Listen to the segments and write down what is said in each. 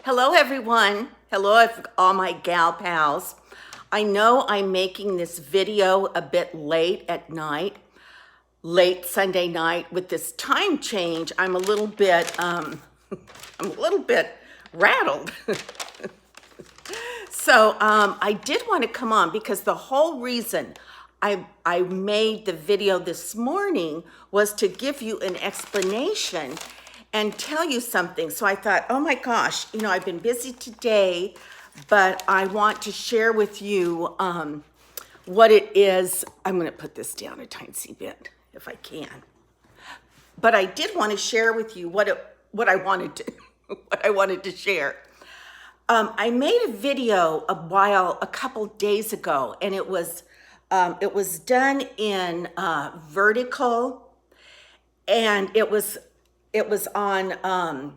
Hello, everyone. Hello, all my gal pals. I know I'm making this video a bit late at night, late Sunday night. With this time change, I'm a little bit, I'm a little bit rattled. So I did want to come on because the whole reason I made the video this morning was to give you an explanation and tell you something. So I thought, oh my gosh, I've been busy today, but I want to share with you what it is. I'm going to put this down a tiny bit if I can. But I did want to share with you what I wanted to what I wanted to share. I made a video a couple days ago, and it was done in vertical, and it was on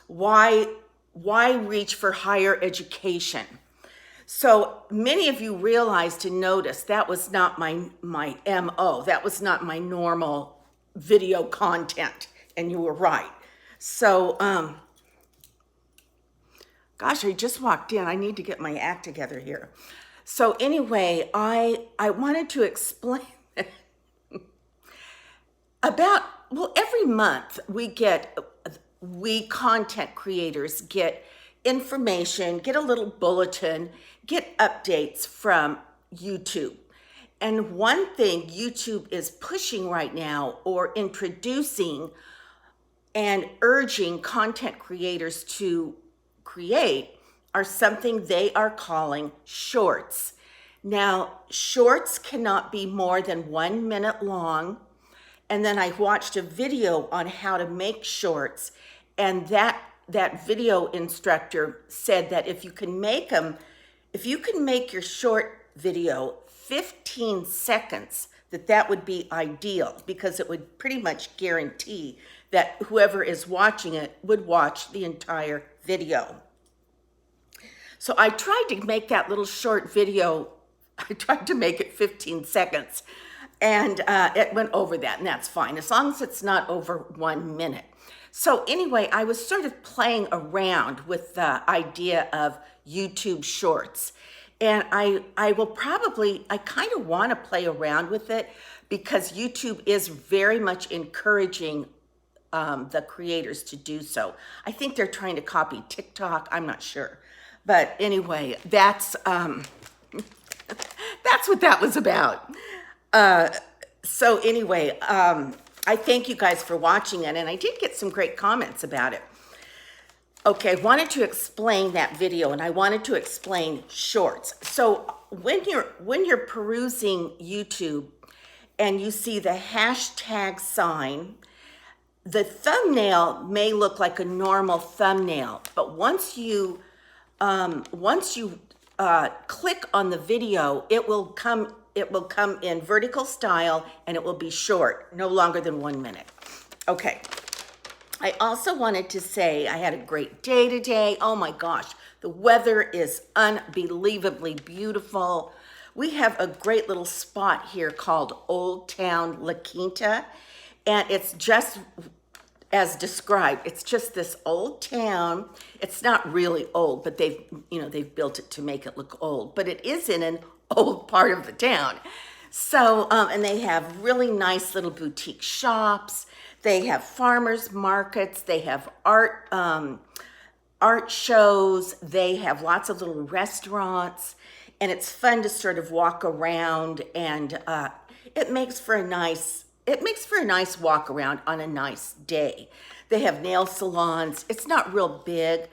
why reach for higher education. So many of you realized and noticed that was not my MO. That was not my normal video content, and you were right. So gosh, I just walked in. I need to get my act together here. So anyway, I wanted to explain about, every month we content creators get information, get a little bulletin, get updates from YouTube. And one thing YouTube is pushing right now, or introducing and urging content creators to create, are something they are calling shorts. Now, shorts cannot be more than 1 minute long. And then I watched a video on how to make shorts, and that video instructor said that if you can make your short video 15 seconds, that would be ideal, because it would pretty much guarantee that whoever is watching it would watch the entire video. So I tried to make that little short video, I tried to make it 15 seconds, and it went over that, and that's fine, as long as it's not over 1 minute. So anyway, I was sort of playing around with the idea of YouTube Shorts. And I kind of want to play around with it, because YouTube is very much encouraging the creators to do so. I think they're trying to copy TikTok. I'm not sure. But anyway, that's what that was about. So anyway, I thank you guys for watching it, and I did get some great comments about it. Okay, I wanted to explain that video, and I wanted to explain shorts. So when you're perusing YouTube and you see the hashtag sign, the thumbnail may look like a normal thumbnail, but once you click on the video, it will come in vertical style, and it will be short, no longer than 1 minute. Okay. I also wanted to say I had a great day today. Oh my gosh, the weather is unbelievably beautiful. We have a great little spot here called Old Town Laquinta, and it's just as described. It's just this old town. It's not really old, but they've built it to make it look old, but it is in an old part of the town. So, and they have really nice little boutique shops. They have farmers markets. They have art shows. They have lots of little restaurants, and it's fun to sort of walk around, and it makes for a nice walk around on a nice day. They have nail salons. It's not real big,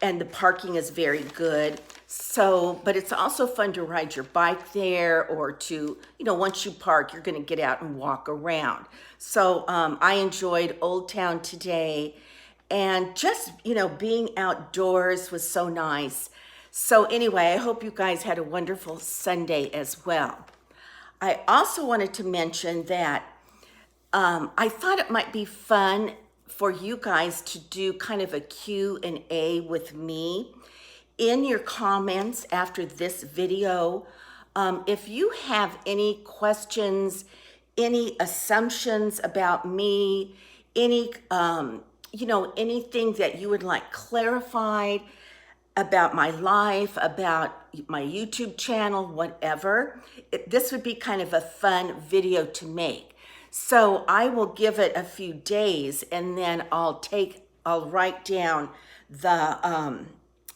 and the parking is very good. So, but it's also fun to ride your bike there, or to, once you park, you're going to get out and walk around. So I enjoyed Old Town today, and just, being outdoors was so nice. So anyway, I hope you guys had a wonderful Sunday as well. I also wanted to mention that I thought it might be fun for you guys to do kind of a Q&A with me in your comments after this video. If you have any questions, any assumptions about me, any anything that you would like clarified about my life, about my YouTube channel, whatever, this would be kind of a fun video to make. So I will give it a few days, and then I'll write down the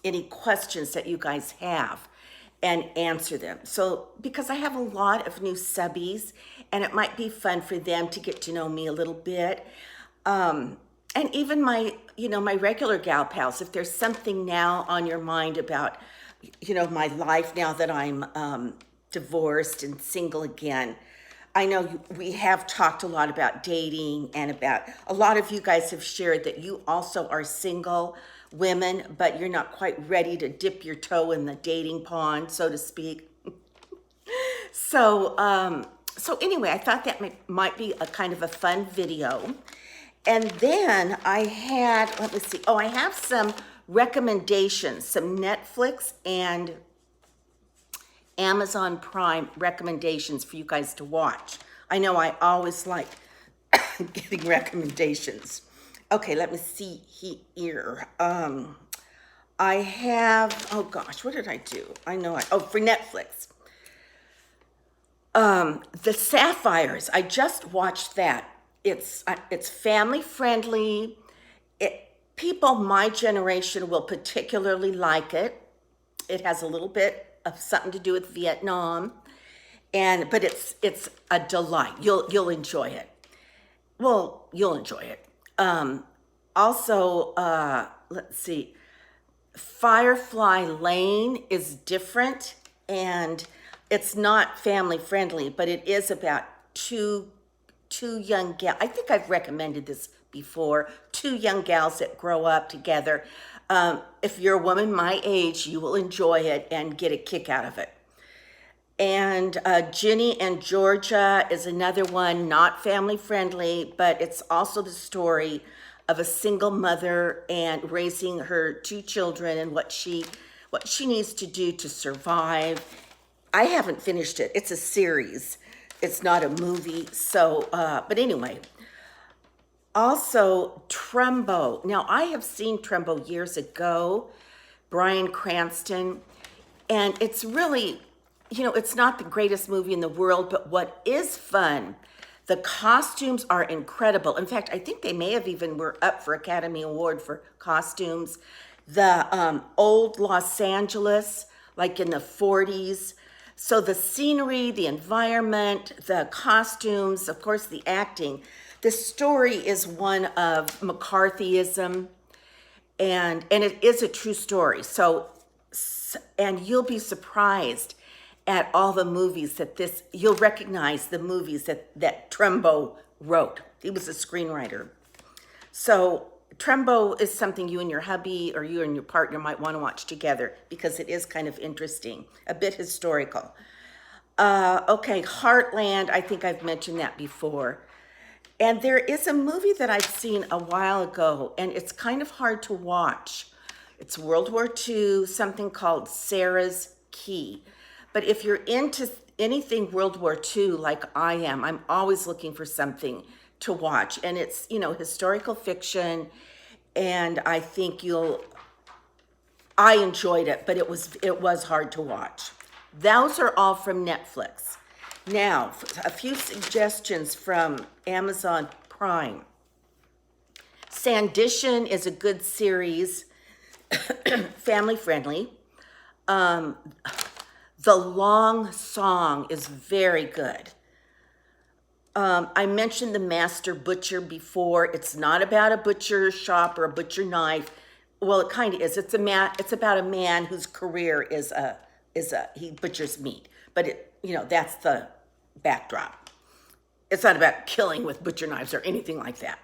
any questions that you guys have and answer them. So because I have a lot of new subbies, and it might be fun for them to get to know me a little bit. And even my regular gal pals, if there's something now on your mind about, my life now that I'm divorced and single again. I know we have talked a lot about dating, and about a lot of you guys have shared that you also are single women, but you're not quite ready to dip your toe in the dating pond, so to speak. So anyway, I thought that might be a kind of a fun video. And then I had, let me see, I have some recommendations, some Netflix and Amazon Prime recommendations for you guys to watch. I know I always like getting recommendations. Okay, let me see here. I have, oh gosh, what did I do? For Netflix. The Sapphires, I just watched that. It's family friendly. People my generation will particularly like it. It has a little bit of something to do with Vietnam, but it's a delight. You'll enjoy it. Well, you'll enjoy it. Also, let's see. Firefly Lane is different, and it's not family friendly, but it is about two young gals. I think I've recommended this before. Two young gals that grow up together. If you're a woman my age, you will enjoy it and get a kick out of it. And Ginny and Georgia is another one, not family friendly, but it's also the story of a single mother and raising her two children, and what she needs to do to survive. I haven't finished it. It's a series. It's not a movie. So, but anyway. Also, Trumbo. Now, I have seen Trumbo years ago, Bryan Cranston, and it's really, it's not the greatest movie in the world, but what is fun, the costumes are incredible. In fact, I think they may have even were up for Academy Award for costumes. The old Los Angeles, like in the 40s. So the scenery, the environment, the costumes, of course, the acting. The story is one of McCarthyism, and it is a true story. And you'll be surprised at all the movies you'll recognize the movies that Trumbo wrote. He was a screenwriter. So Trumbo is something you and your hubby or you and your partner might want to watch together, because it is kind of interesting, a bit historical. Okay, Heartland, I think I've mentioned that before. And there is a movie that I've seen a while ago, and it's kind of hard to watch. It's World War II, something called Sarah's Key. But if you're into anything World War II like I am, I'm always looking for something to watch. And it's, historical fiction, and I think I enjoyed it, but it was hard to watch. Those are all from Netflix. Now, a few suggestions from Amazon Prime. Sandition is a good series, family friendly. The Long Song is very good. I mentioned The Master Butcher before. It's not about a butcher shop or a butcher knife. Well, it kind of is. It's about a man whose career is he butchers meat. But that's the backdrop. It's not about killing with butcher knives or anything like that.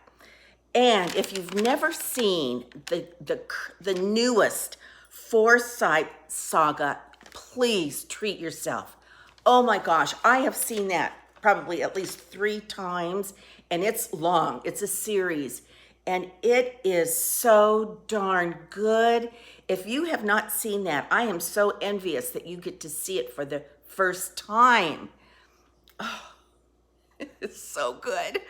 And if you've never seen the newest Forsyth saga, please treat yourself. Oh my gosh, I have seen that probably at least 3 times, and it's long. It's a series, and it is so darn good. If you have not seen that, I am so envious that you get to see it for the first time. Oh, it's so good.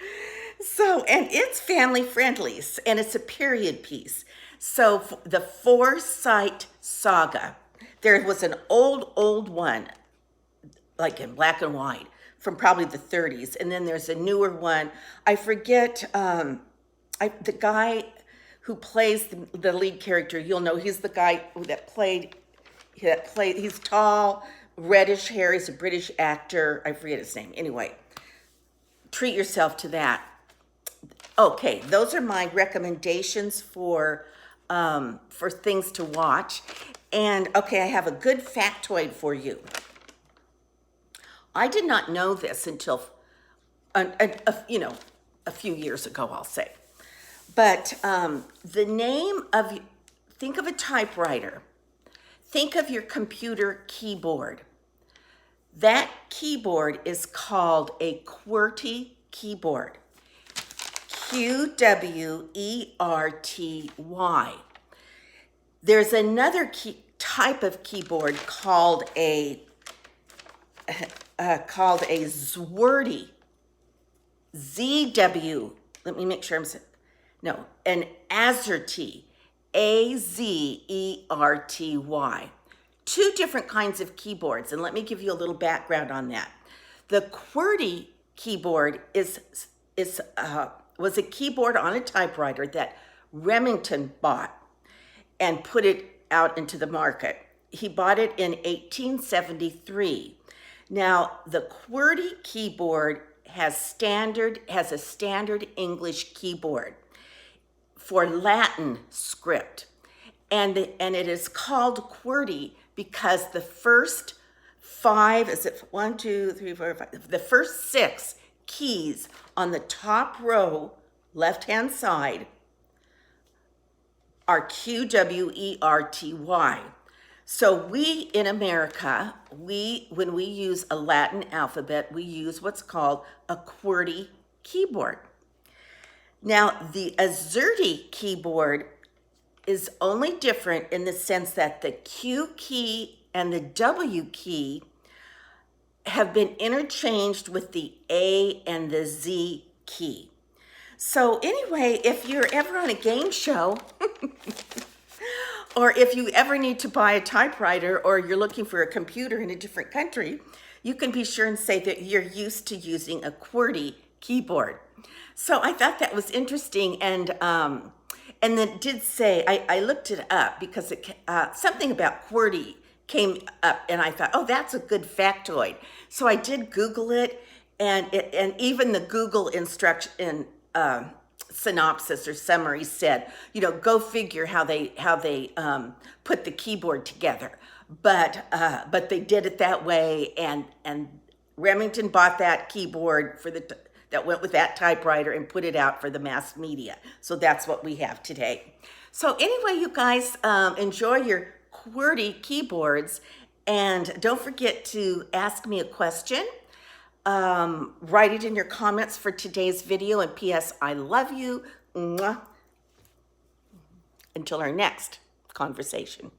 So, and it's family friendly, and it's a period piece. So, the Foresight Saga, there was an old one, like in black and white, from probably the 30s, and then there's a newer one. I forget the guy who plays the lead character. You'll know he's the guy that played. He's tall, reddish hair. He's a British actor. I forget his name. Anyway, treat yourself to that. Okay, those are my recommendations for things to watch. And okay, I have a good factoid for you. I did not know this until a few years ago, I'll say. But the name of, think of a typewriter. Think of your computer keyboard. That keyboard is called a QWERTY keyboard. QWERTY. There's another type of keyboard called a ZWERTY. ZW. Let me make sure I'm saying. No, an AZERTY. AZERTY. Two different kinds of keyboards, and let me give you a little background on that. The QWERTY keyboard was a keyboard on a typewriter that Remington bought and put it out into the market. He bought it in 1873. Now, the QWERTY keyboard has a standard English keyboard for Latin script. And it is called QWERTY because the first five, is it 1, 2, 3, 4, 5? The first 6 keys on the top row, left-hand side, are QWERTY. So we in America, when we use a Latin alphabet, we use what's called a QWERTY keyboard. Now, the AZERTY keyboard is only different in the sense that the Q key and the W key have been interchanged with the A and the Z key. So anyway, if you're ever on a game show, or if you ever need to buy a typewriter, or you're looking for a computer in a different country, you can be sure and say that you're used to using a QWERTY keyboard. So I thought that was interesting, and then did say, I looked it up because something about QWERTY came up, and I thought, oh, that's a good factoid. So I did Google it, and even the Google instruction synopsis or summary said, go figure how they put the keyboard together. But they did it that way, and Remington bought that keyboard that went with that typewriter and put it out for the mass media. So that's what we have today. So anyway, you guys, enjoy your QWERTY keyboards, and don't forget to ask me a question. Write it in your comments for today's video, and P.S. I love you. Mwah. Until our next conversation.